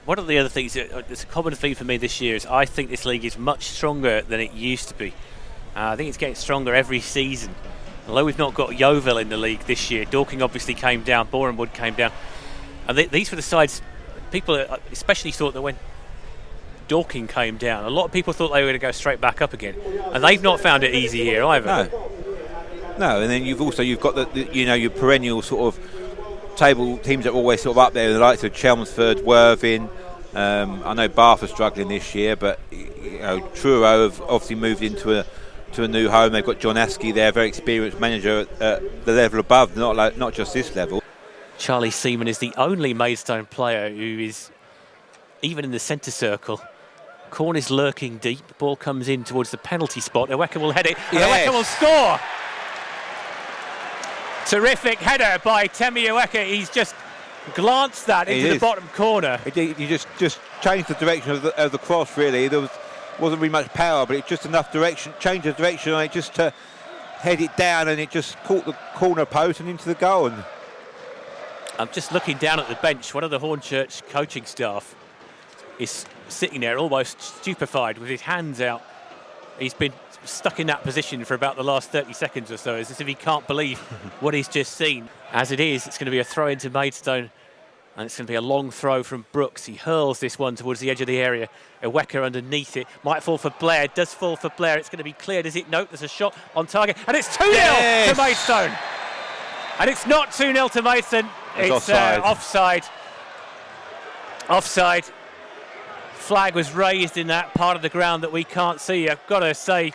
one of the other things that's a common theme for me this year is I think this league is much stronger than it used to be. I think it's getting stronger every season. Although we've not got Yeovil in the league this year, Dorking obviously came down, Boreham Wood came down. And these were the sides, people especially thought that when Dorking came down, a lot of people thought they were going to go straight back up again. And they've not found it easy here either. No, and then you've got the your perennial sort of table teams that are always sort of up there, the likes of Chelmsford, Worthing. I know Bath are struggling this year, but Truro have obviously moved into a new home. They've got John Askey there, very experienced manager at the level above, not just this level. Charlie Seaman is the only Maidstone player who is even in the centre circle. Corn is lurking deep. The ball comes in towards the penalty spot. Iweka will head it. And Iweka will score. Terrific header by Temi Iweka. He's just glanced that into the bottom corner. He just changed the direction of the cross, really. There wasn't really much power, but it's just enough direction, change of direction on it just to head it down, and it just caught the corner post and into the goal. And I'm just looking down at the bench. One of the Hornchurch coaching staff is sitting there almost stupefied with his hands out. He's been stuck in that position for about the last 30 seconds or so, as if he can't believe what he's just seen. As it is, it's going to be a throw into Maidstone, and it's going to be a long throw from Brooks. He hurls this one towards the edge of the area. Iweka underneath it. Might fall for Blair. Does fall for Blair. It's going to be cleared, is it? Nope, there's a shot on target. And it's 2-0 to Maidstone. And it's not 2-0 to Maidstone. It's offside. Offside. Flag was raised in that part of the ground that we can't see. I've got to say,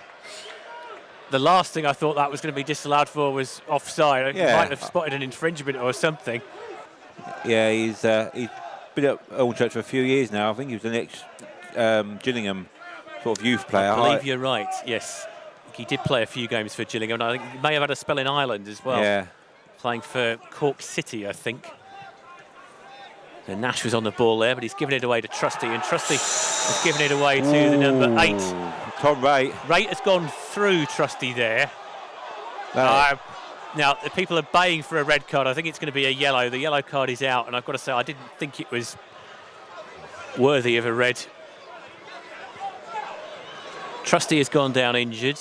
the last thing I thought that was going to be disallowed for was offside. He might have spotted an infringement or something. Yeah, he's been at Hornchurch for a few years now. I think he was an ex-Gillingham sort of youth player. I believe you're right, yes. He did play a few games for Gillingham. I think he may have had a spell in Ireland as well. Yeah. Playing for Cork City, I think. So Nash was on the ball there, but he's given it away to Trusty, and Trusty has given it away to the number 8. Tom Wright. Wright has gone through Trusty there. Now, the people are baying for a red card. I think it's going to be a yellow. The yellow card is out, and I've got to say, I didn't think it was worthy of a red. Trusty has gone down injured.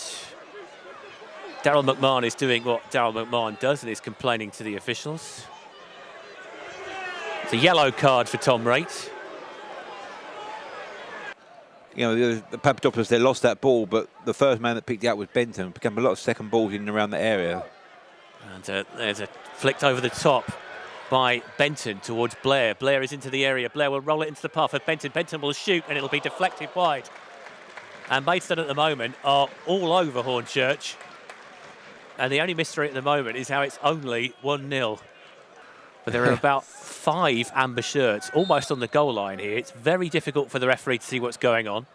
Daryl McMahon is doing what Daryl McMahon does, and is complaining to the officials. It's a yellow card for Tom Wright. The Papadopoulos, they lost that ball, but the first man that picked it up was Benton. Became a lot of second balls in and around the area. And there's a flicked over the top by Benton towards Blair. Blair is into the area. Blair will roll it into the path of Benton. Benton will shoot, and it'll be deflected wide. And Maidstone at the moment are all over Hornchurch. And the only mystery at the moment is how it's only 1-0. But there are about 5 amber shirts almost on the goal line here. It's very difficult for the referee to see what's going on.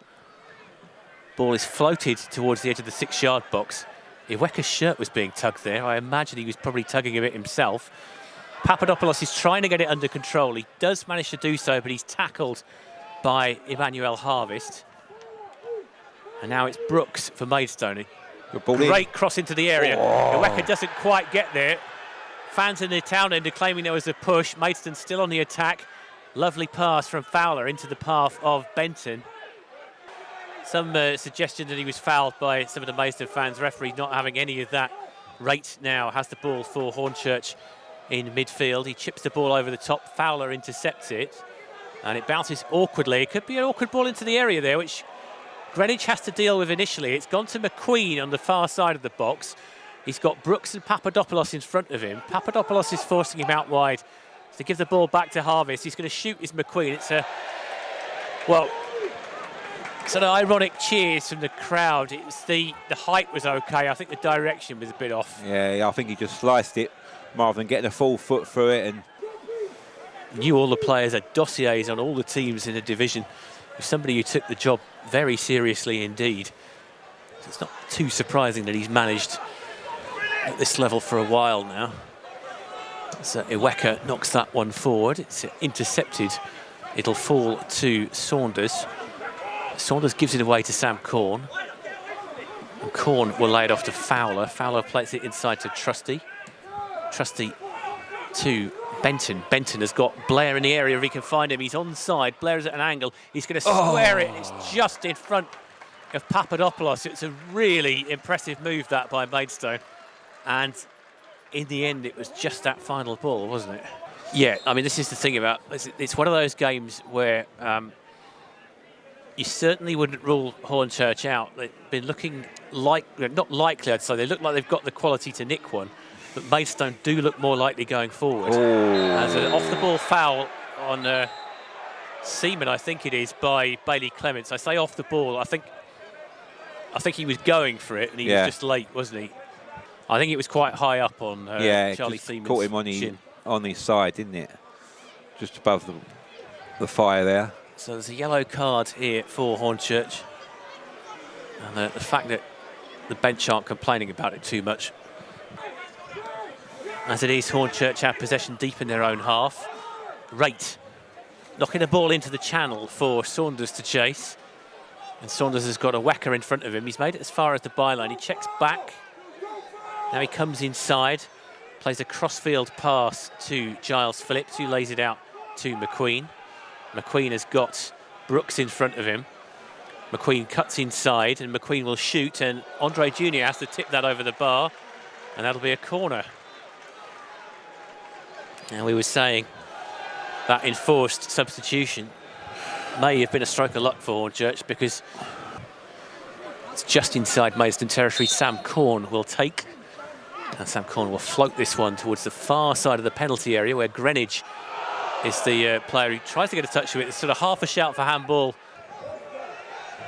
Ball is floated towards the edge of the 6-yard box. Iweka's shirt was being tugged there. I imagine he was probably tugging a bit himself. Papadopoulos is trying to get it under control. He does manage to do so, but he's tackled by Emmanuel Harvest. And now it's Brooks for Maidstone. Great cross into the area. Iweka doesn't quite get there. Fans in the town end are claiming there was a push. Maidstone still on the attack. Lovely pass from Fowler into the path of Benton. Some suggestion that he was fouled by some of the Maidstone fans. Referee not having any of that. Wright now has the ball for Hornchurch in midfield. He chips the ball over the top. Fowler intercepts it. And it bounces awkwardly. It could be an awkward ball into the area there, which Greenwich has to deal with initially. It's gone to McQueen on the far side of the box. He's got Brooks and Papadopoulos in front of him. Papadopoulos is forcing him out wide to give the ball back to Harvest. He's going to shoot his McQueen. It's sort of ironic cheers from the crowd. It was the height was okay. I think the direction was a bit off. Yeah, I think he just sliced it rather than getting a full foot through it. And knew all the players, had dossiers on all the teams in the division. Somebody who took the job very seriously indeed. So it's not too surprising that he's managed at this level for a while now. So Iweka knocks that one forward. It's intercepted. It'll fall to Saunders. Saunders gives it away to Sam Corn. And Corn will lay it off to Fowler. Fowler plays it inside to Trusty. Trusty to Benton has got Blair in the area if he can find him. He's onside. Blair's at an angle. He's going to square it. It's just in front of Papadopoulos. It's a really impressive move, that, by Maidstone. And in the end, it was just that final ball, wasn't it? Yeah, I mean, this is the thing about... It's one of those games where you certainly wouldn't rule Hornchurch out. They've been looking like... Not likely, I'd say. They look like they've got the quality to nick one. But Maidstone do look more likely going forward. As an off-the-ball foul on Seaman, I think it is, by Bailey Clements. I say off the ball. I think he was going for it, and he was just late, wasn't he? I think it was quite high up on Charlie Seaman's caught him on his side, didn't it? Just above the fire there. So there's a yellow card here for Hornchurch. And the fact that the bench aren't complaining about it too much. As it is, Hornchurch have possession deep in their own half. Rate knocking a ball into the channel for Saunders to chase. And Saunders has got a whacker in front of him. He's made it as far as the byline. He checks back. Now he comes inside, plays a crossfield pass to Giles Phillips, who lays it out to McQueen. McQueen has got Brooks in front of him. McQueen cuts inside, and McQueen will shoot, and Andre Jr. has to tip that over the bar, and that'll be a corner. Now, we were saying that enforced substitution may have been a stroke of luck for Hornchurch, because it's just inside Maidstone territory. Sam Corn will take, and Sam Corn will float this one towards the far side of the penalty area, where Greenwich is the player who tries to get a touch of it. It's sort of half a shout for handball.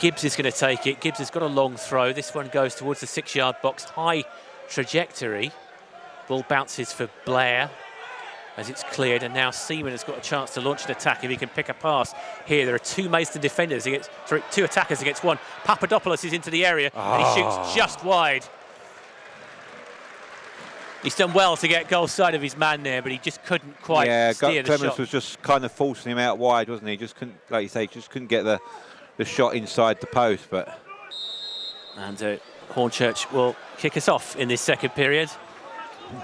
Gibbs is going to take it. Gibbs has got a long throw. This one goes towards the 6-yard box. High trajectory. Ball bounces for Blair as it's cleared, and now Seaman has got a chance to launch an attack if he can pick a pass. Here there are two Maidstone defenders against, sorry, two attackers against one. Papadopoulos is into the area and he shoots just wide. He's done well to get goal side of his man there, but he just couldn't quite steer the shot. Clements was just kind of forcing him out wide, wasn't he? Just couldn't, like you say, just couldn't get the shot inside the post. But and Hornchurch will kick us off in this second period,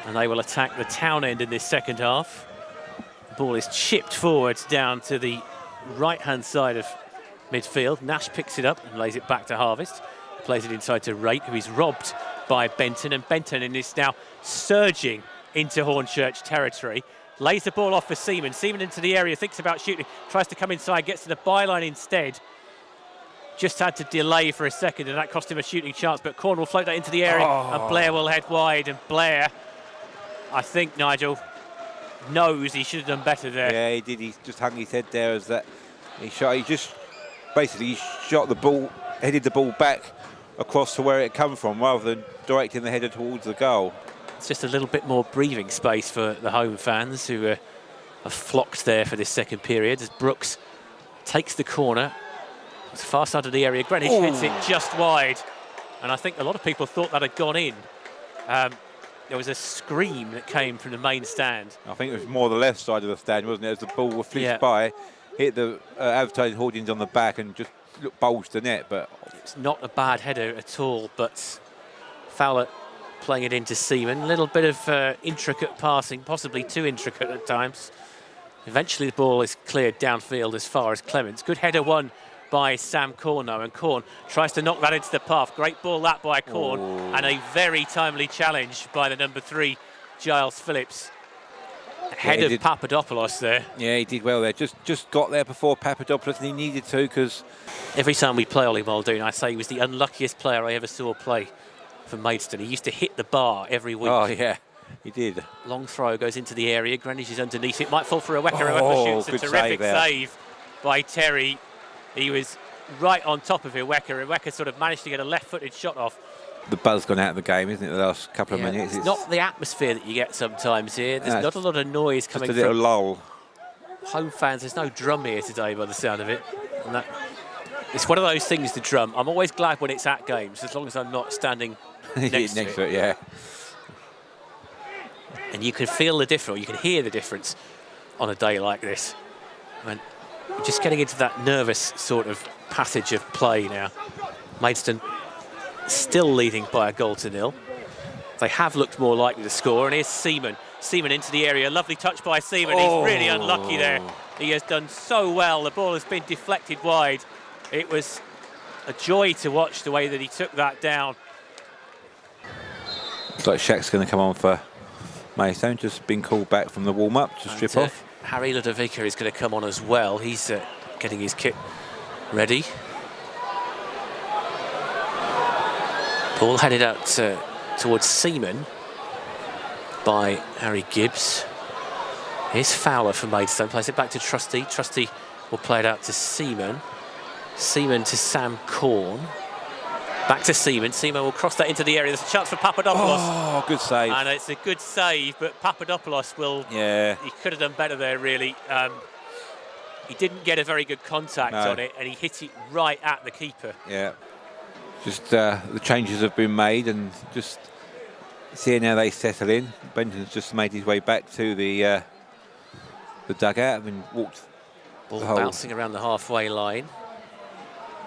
and they will attack the town end in this second half. The ball is chipped forwards down to the right-hand side of midfield. Nash picks it up and lays it back to Harvest. Plays it inside to Rake, who is robbed by Benton, and Benton is now surging into Hornchurch territory. Lays the ball off for Seaman. Seaman into the area, thinks about shooting, tries to come inside, gets to the byline instead. Just had to delay for a second, and that cost him a shooting chance, but Corn will float that into the area, and Blair will head wide, and Blair, I think, Nigel, knows he should have done better there. Yeah, he did. He just hung his head there as that he shot. He just basically shot the ball, headed the ball back across to where it come from, rather than directing the header towards the goal. It's just a little bit more breathing space for the home fans, who are flocked there for this second period, as Brooks takes the corner. It's far side of the area. Greenwich hits it just wide, and I think a lot of people thought that had gone in. There was a scream that came from the main stand. I think it was more the left side of the stand, wasn't it? As the ball was flipped by, hit the advertising hoardings on the back and just bulged the net. But it's not a bad header at all, but Fowler playing it into Seaman. A little bit of intricate passing, possibly too intricate at times. Eventually the ball is cleared downfield as far as Clements. Good header won by Sam Corn, though, and Corn tries to knock that into the path. Great ball that by Corn, and a very timely challenge by the number 3, Giles Phillips. Ahead of Papadopoulos there. Yeah, he did well there. Just got there before Papadopoulos, and he needed to, because every time we play Ollie Muldoon, I say he was the unluckiest player I ever saw play for Maidstone. He used to hit the bar every week. Oh, yeah, he did. Long throw goes into the area. Greenwich is underneath it. Might fall for a Wecker. Wecker shoots a terrific save by Terry. He was right on top of Iweka. Iweka sort of managed to get a left-footed shot off. The buzz gone out of the game, isn't it, the last couple of minutes? It's not the atmosphere that you get sometimes here. There's not a lot of noise coming from... Just a little lull. Home fans, there's no drum here today by the sound of it. And it's one of those things, the drum. I'm always glad when it's at games, as long as I'm not standing next to it. Yeah. And you can feel the difference, you can hear the difference on a day like this. And we're just getting into that nervous sort of passage of play now. Maidstone still leading by a 1-0. They have looked more likely to score, and here's Seaman. Seaman into the area. Lovely touch by Seaman. He's really unlucky there. He has done so well. The ball has been deflected wide. It was a joy to watch the way that he took that down. Looks like Shaq's going to come on for Maidstone. Just been called back from the warm-up to strip off. Harry Ludovica is going to come on as well. He's getting his kit ready. Ball headed out towards Seaman by Harry Gibbs. Here's Fowler for Maidstone, plays it back to Trusty. Trusty will play it out to Seaman. Seaman to Sam Corn. Back to Seaman. Seaman will cross that into the area. There's a chance for Papadopoulos. Oh, good save. And it's a good save, but Papadopoulos will... Yeah. He could have done better there, really. He didn't get a very good contact on it, and he hit it right at the keeper. Yeah. Just the changes have been made, and just seeing how they settle in. Benton's just made his way back to the dugout and walked. Ball bouncing around the halfway line.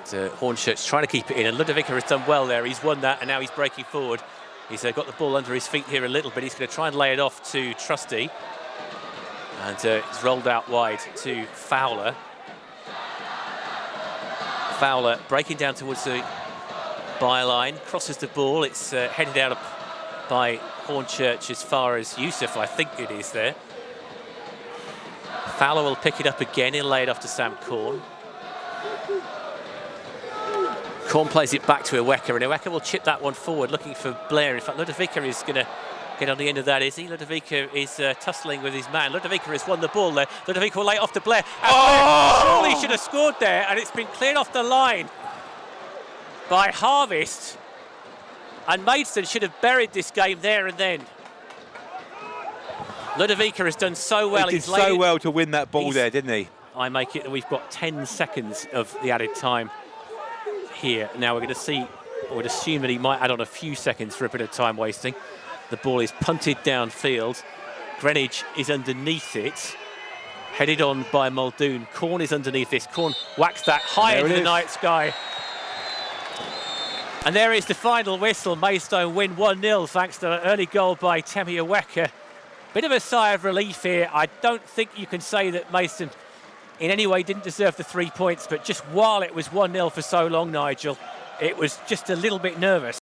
Hornchurch trying to keep it in, and Ludovica has done well there. He's won that, and now he's breaking forward. He's got the ball under his feet here a little bit. He's going to try and lay it off to Trusty. And it's rolled out wide to Fowler. Fowler breaking down towards the byline, crosses the ball. It's headed out by Hornchurch as far as Youssef, I think it is there. Fowler will pick it up again. He'll lay it off to Sam Corn. Corn plays it back to Iweka, and Iweka will chip that one forward, looking for Blair. In fact, Ludovica is going to get on the end of that, is he? Ludovica is tussling with his man. Ludovica has won the ball there. Ludovica will lay it off to Blair. And Blair surely should have scored there, and it's been cleared off the line by Harvest. And Maidstone should have buried this game there and then. Ludovica has done so well. He did so well to win that ball there, didn't he? I make it that we've got 10 seconds of the added time here. Now we're going to see, I would assume that he might add on a few seconds for a bit of time wasting. The ball is punted downfield. Greenwich is underneath it. Headed on by Muldoon. Corn is underneath this. Corn whacks that high into the night sky. And there is the final whistle. Maidstone win 1-0 thanks to an early goal by Temi Iweka. Bit of a sigh of relief here. I don't think you can say that Maidstone in any way didn't deserve the 3 points, but just while it was 1-0 for so long, Nigel, it was just a little bit nervous.